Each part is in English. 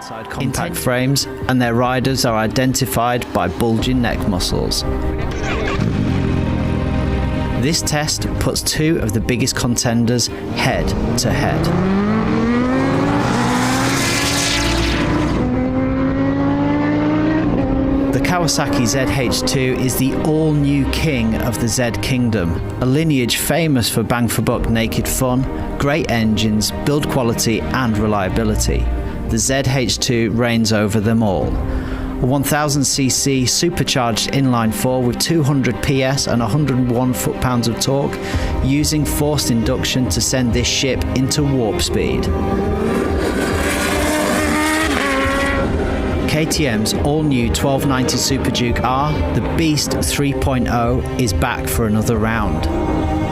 Side compact frames, and their riders are identified by bulging neck muscles. This test puts two of the biggest contenders head to head. The Kawasaki ZH2 is the all-new king of the Z Kingdom, a lineage famous for bang-for-buck naked fun, great engines, build quality and reliability. The ZH2 reigns over them all. A 1000cc supercharged inline-4 with 200 PS and 101 foot-pounds of torque, using forced induction to send this ship into warp speed. KTM's all-new 1290 Super Duke R, the Beast 3.0, is back for another round.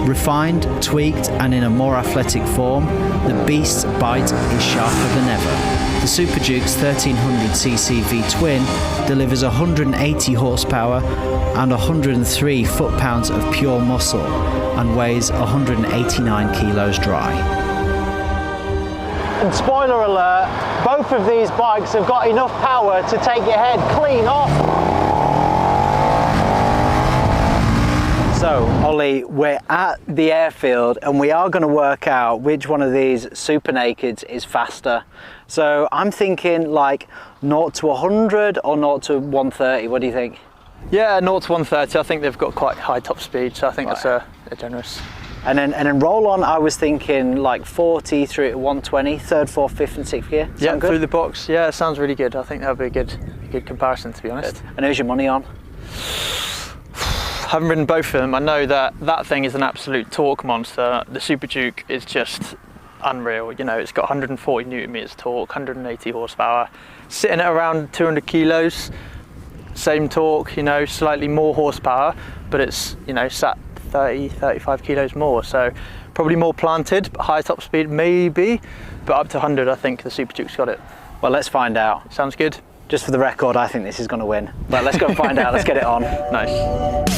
Refined, tweaked, and in a more athletic form, the Beast's bite is sharper than ever. The Super Duke's 1300cc V-twin delivers 180 horsepower and 103 foot-pounds of pure muscle and weighs 189 kilos dry. And spoiler alert, both of these bikes have got enough power to take your head clean off. So, Ollie, we're at the airfield and we are going to work out which one of these Super Nakeds is faster. So, I'm thinking like 0 to 100 or 0 to 130. What do you think? Yeah, 0 to 130. I think they've got quite high top speed, so I think that's a generous. And then roll on, I was thinking like 40 through to 120, third, fourth, fifth and sixth gear. Yeah, through the box. Yeah, it sounds really good. I think that'll be a good comparison, to be honest. Good. And who's your money on? Haven't ridden both of them. I know that thing is an absolute torque monster. The Super Duke is just unreal. You know, it's got 140 Newton meters torque, 180 horsepower, sitting at around 200 kilos. Same torque, you know, slightly more horsepower, but it's, you know, sat 30, 35 kilos more. So probably more planted, but high top speed maybe, but up to 100, I think the Super Duke's got it. Well, let's find out. Sounds good. Just for the record, I think this is going to win. But let's go and find out. Let's get it on. Nice.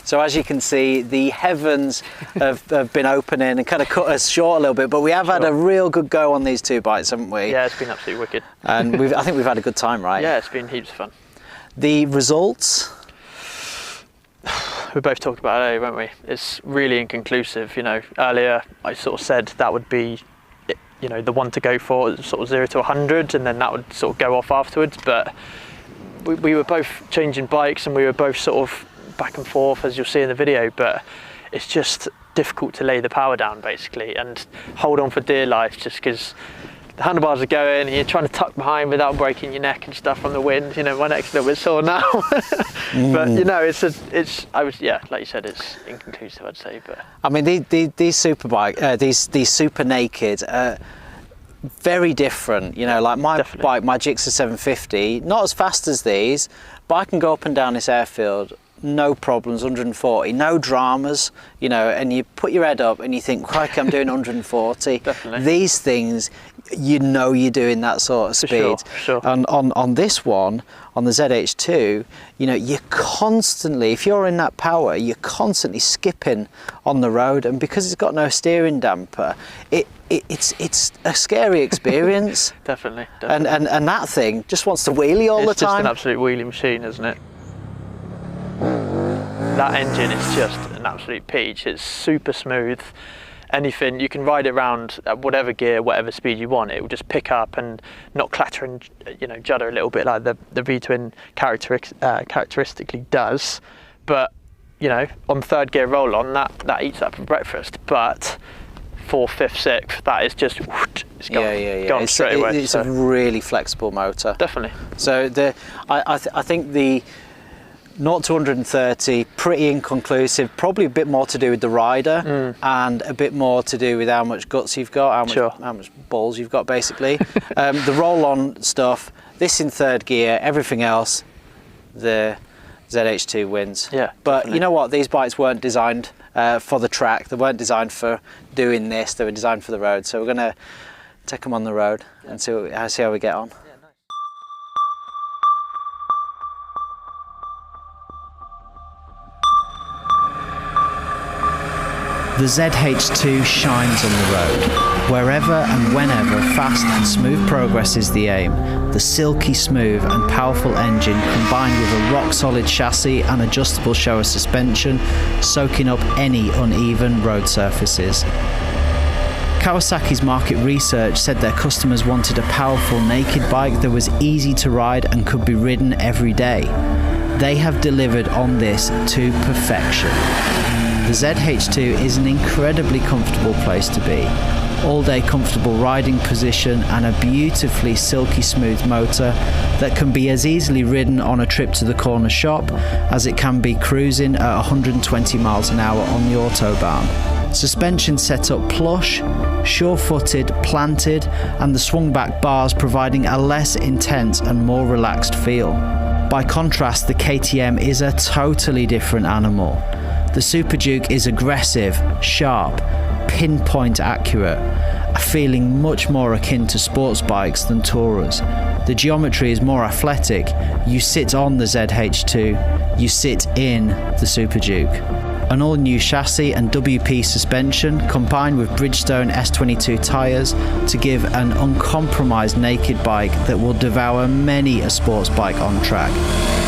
So as you can see, the heavens have been opening and kind of cut us short a little bit, but we have had a real good go on these two bikes, haven't we? Yeah, it's been absolutely wicked. And I think we've had a good time, right? Yeah, it's been heaps of fun. The results? We both talked about it earlier, weren't we? It's really inconclusive, you know. Earlier I sort of said that would be, you know, the one to go for, sort of 0 to 100, and then that would sort of go off afterwards, but we were both changing bikes and we were both sort of back and forth, as you'll see in the video, but it's just difficult to lay the power down basically and hold on for dear life, just because the handlebars are going, and you're trying to tuck behind without breaking your neck and stuff from the wind. You know, my neck's a little bit sore now. But you know, like you said, it's inconclusive, I'd say. But I mean, these super naked, very different. You know, like my Definitely. bike, my Gixxer 750, not as fast as these, but I can go up and down this airfield, no problems, 140, no dramas, you know, and you put your head up and you think, crikey, I'm doing 140. Definitely. These things, you know you're doing that sort of speed. For sure. And on this one, on the ZH2, you know, you're constantly, if you're in that power, you're constantly skipping on the road, and because it's got no steering damper, it's a scary experience. Definitely. And that thing just wants to wheelie all the It's just time. an absolute wheelie machine, isn't it? That engine is just an absolute peach. It's super smooth. Anything, you can ride it around at whatever gear, whatever speed you want. It will just pick up and not clatter and, you know, judder a little bit like the V-twin characteristically does. But, you know, on third gear roll on, that eats up for breakfast. But fourth, fifth, sixth, that is just it's gone, gone straight away. It's a really flexible motor. Definitely. So I think the 0 to 130, pretty inconclusive, probably a bit more to do with the rider and a bit more to do with how much guts you've got, how much balls you've got, basically. The roll-on stuff, this in third gear, everything else, the ZH2 wins. Yeah, but definitely. you know what, these bikes weren't designed for the track, they weren't designed for doing this, they were designed for the road. So we're going to take them on the road and see how we get on. The ZH2 shines on the road. Wherever and whenever fast and smooth progress is the aim, the silky smooth and powerful engine combined with a rock-solid chassis and adjustable Showa suspension, soaking up any uneven road surfaces. Kawasaki's market research said their customers wanted a powerful naked bike that was easy to ride and could be ridden every day. They have delivered on this to perfection. The ZH2 is an incredibly comfortable place to be. All-day comfortable riding position and a beautifully silky smooth motor that can be as easily ridden on a trip to the corner shop as it can be cruising at 120 miles an hour on the Autobahn. Suspension set up plush, sure-footed, planted, and the swung-back bars providing a less intense and more relaxed feel. By contrast, the KTM is a totally different animal. The Super Duke is aggressive, sharp, pinpoint accurate, a feeling much more akin to sports bikes than tourers. The geometry is more athletic. You sit on the ZH2, you sit in the Super Duke. An all-new chassis and WP suspension combined with Bridgestone S22 tyres to give an uncompromised naked bike that will devour many a sports bike on track.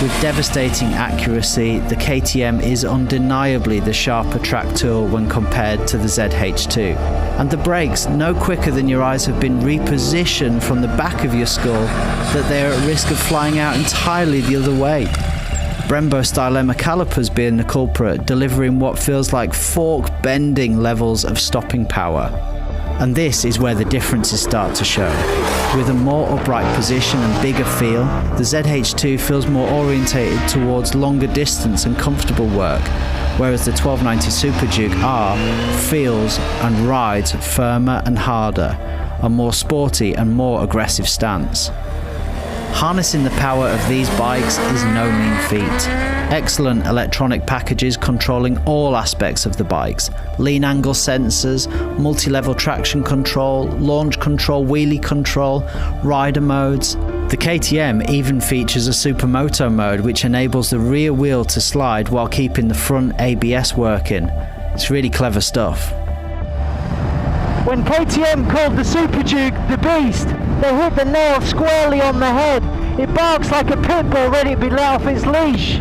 With devastating accuracy, the KTM is undeniably the sharper track tool when compared to the ZH2. And the brakes, no quicker than your eyes have been repositioned from the back of your skull that they are at risk of flying out entirely the other way. Brembo Stylema calipers being the culprit, delivering what feels like fork-bending levels of stopping power. And this is where the differences start to show. With a more upright position and bigger feel, the ZH2 feels more orientated towards longer distance and comfortable work, whereas the 1290 Super Duke feels and rides firmer and harder, a more sporty and more aggressive stance. Harnessing the power of these bikes is no mean feat. Excellent electronic packages controlling all aspects of the bikes. Lean angle sensors, multi-level traction control, launch control, wheelie control, rider modes. The KTM even features a Supermoto mode which enables the rear wheel to slide while keeping the front ABS working. It's really clever stuff. When KTM called the Super Duke the Beast, they hit the nail squarely on the head. It barks like a pit bull ready to be let off its leash.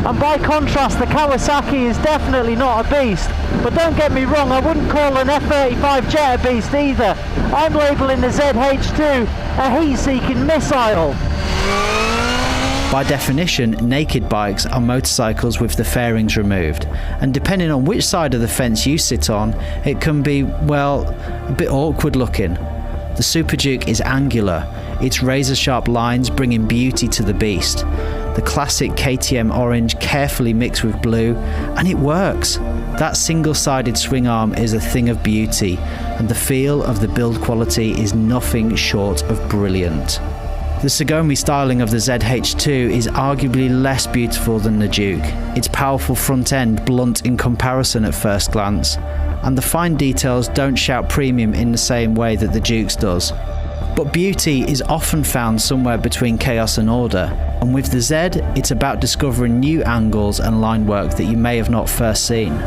And by contrast, the Kawasaki is definitely not a beast. But don't get me wrong, I wouldn't call an F35 Jet a beast either. I'm labelling the ZH2 a heat-seeking missile. By definition, naked bikes are motorcycles with the fairings removed, and depending on which side of the fence you sit on, it can be, well, a bit awkward looking. The Super Duke is angular, its razor-sharp lines bringing beauty to the beast. The classic KTM orange carefully mixed with blue, and it works. That single-sided swing arm is a thing of beauty, and the feel of the build quality is nothing short of brilliant. The Sugomi styling of the ZH2 is arguably less beautiful than the Duke, its powerful front end blunt in comparison at first glance, and the fine details don't shout premium in the same way that the Duke's does. But beauty is often found somewhere between chaos and order, and with the Z, it's about discovering new angles and line work that you may have not first seen.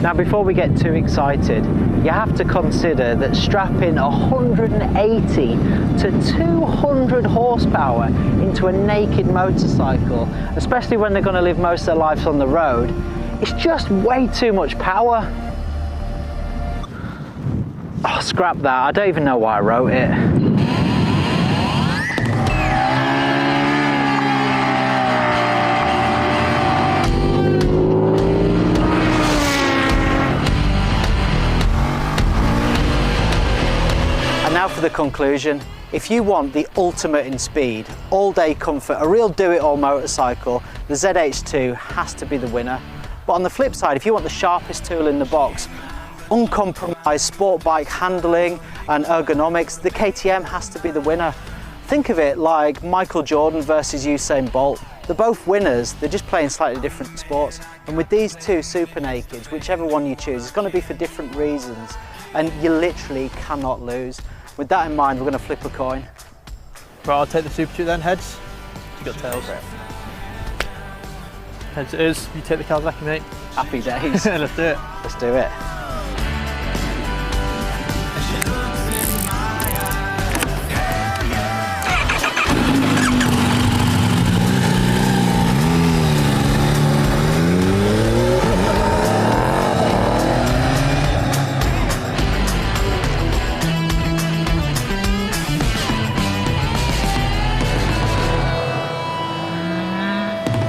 Now before we get too excited, you have to consider that strapping 180 to 200 horsepower into a naked motorcycle, especially when they're going to live most of their lives on the road, it's just way too much power. Oh, scrap that, I don't even know why I wrote it. Now for the conclusion. If you want the ultimate in speed, all-day comfort, a real do-it-all motorcycle, the ZH2 has to be the winner. But on the flip side, if you want the sharpest tool in the box, uncompromised sport bike handling and ergonomics, the KTM has to be the winner. Think of it like Michael Jordan versus Usain Bolt. They're both winners, they're just playing slightly different sports. And with these two Super Nakeds, whichever one you choose, it's going to be for different reasons. And you literally cannot lose. With that in mind, we're going to flip a coin. Right, I'll take the Super Duke then, heads. You got tails. Heads it is, you take the Kawasaki, mate. Happy days. Let's do it. Let's do it.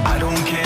I don't care.